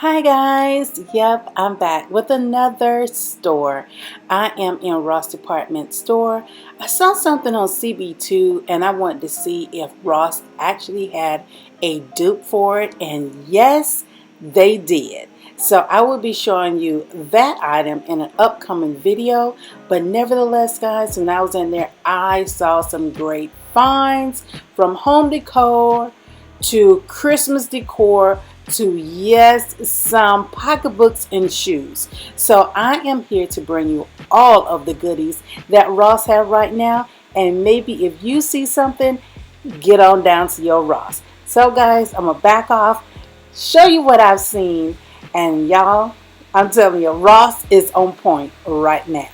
Hi guys, yep, I'm back with another store. I am in Ross Department Store. I saw something on CB2 and I wanted to see if Ross actually had a dupe for it, and yes, they did. So I will be showing you that item in an upcoming video, but nevertheless guys, when I was in there, I saw some great finds from home decor to Christmas decor to, yes, some pocketbooks and shoes. So I am here to bring you all of the goodies that Ross have right now, and maybe if you see something, get on down to your Ross. So guys, I'm gonna back off, show you what I've seen, and y'all, I'm telling you, Ross is on point right now.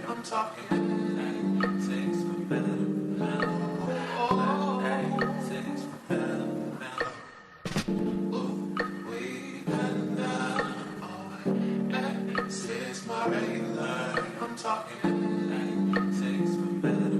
I'm talking things for better. Things for better. We been down. This is my regular. I'm talking things for better.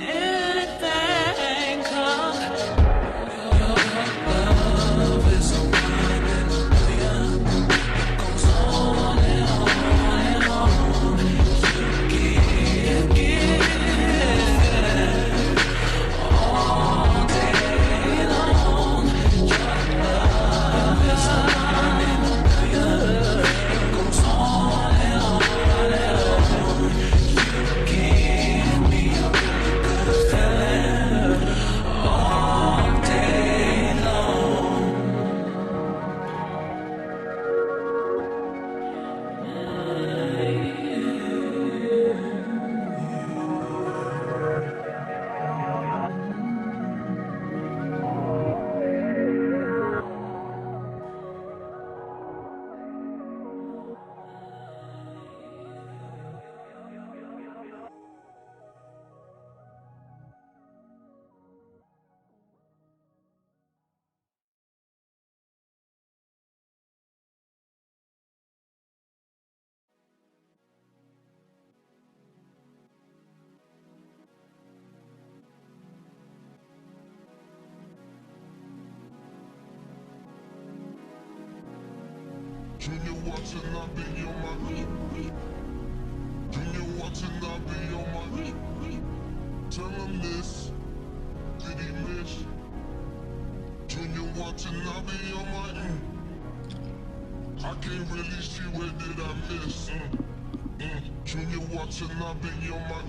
anything comes. Love is a running million. Goes on and on and on. All day long. Your love is a running million. Goes on and on and on. You give me a really good feeling all day long. Junior watching, I be on my Junior watching, I be on my Tell him this, did he miss? Junior watching, I be on my I can't really see where did I miss. Junior watching, I be on my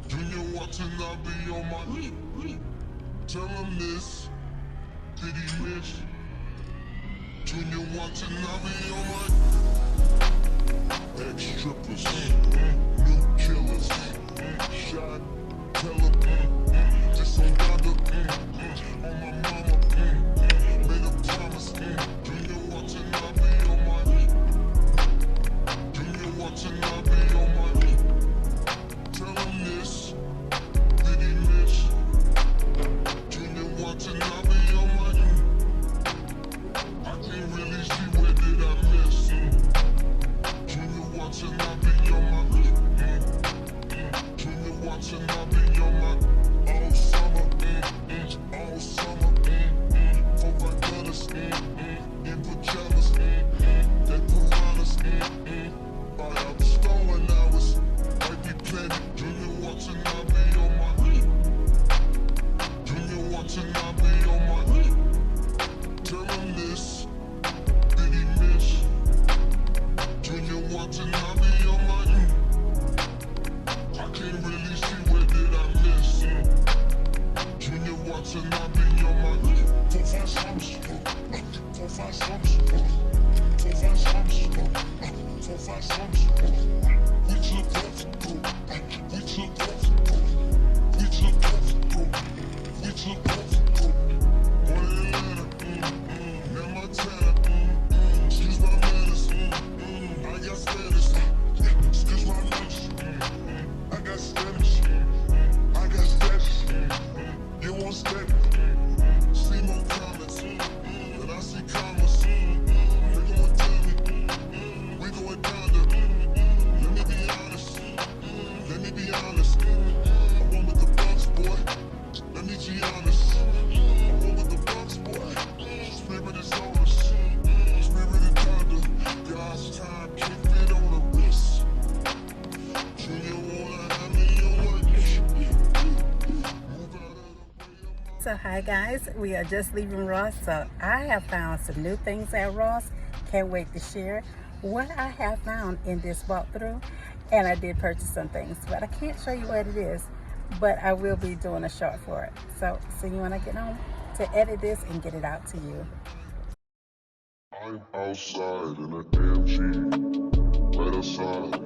Junior watching, I be on my Tell him this, did he miss? Junior watching, I be on my ex-strippers, new killers, shot, tell him, this on Donda, on my mama, made a promise, Junior watching, I be on my Junior watching, I be on my tell him this, did he miss? Junior watching, I be on my I can't really see where did I miss. Junior watching, I be on my Junior watching, I be on my all summer, all summer, 4-5 gunners, in pajamas, they piranhas, buy out the stolen hours, like we planted. Junior watching, I be on my Junior watching, I be on my tell him this, did he miss? Junior watching, I be on my I can't really see where did I miss. Junior watching, I be on my 4-5 slums, 4-5 slums, 4-5 slums, 4-5 slums. We took off, we took off, we took off, we took off. One in Atlanta, now Montana, excuse my manners, I got status, excuse my manners, I got status, I got status, you want status, see more comments, and I see commas, they gon' tell me, we going down there, let me be honest, I went with the Bucks, boy, let me be honest, I went with the Bucks, boy, spirit is on us, spirit is thunder, God's time can't fit on the wrist, Junior wanna have me on my move out of the way of my So hi guys, we are just leaving Ross. So I have found some new things at Ross. Can't wait to share what I have found in this walkthrough. And I did purchase some things, but I can't show you what it is. But I will be doing a short for it. So see you when I get home to edit this and get it out to you. I'm outside in a damn Jeep, right outside.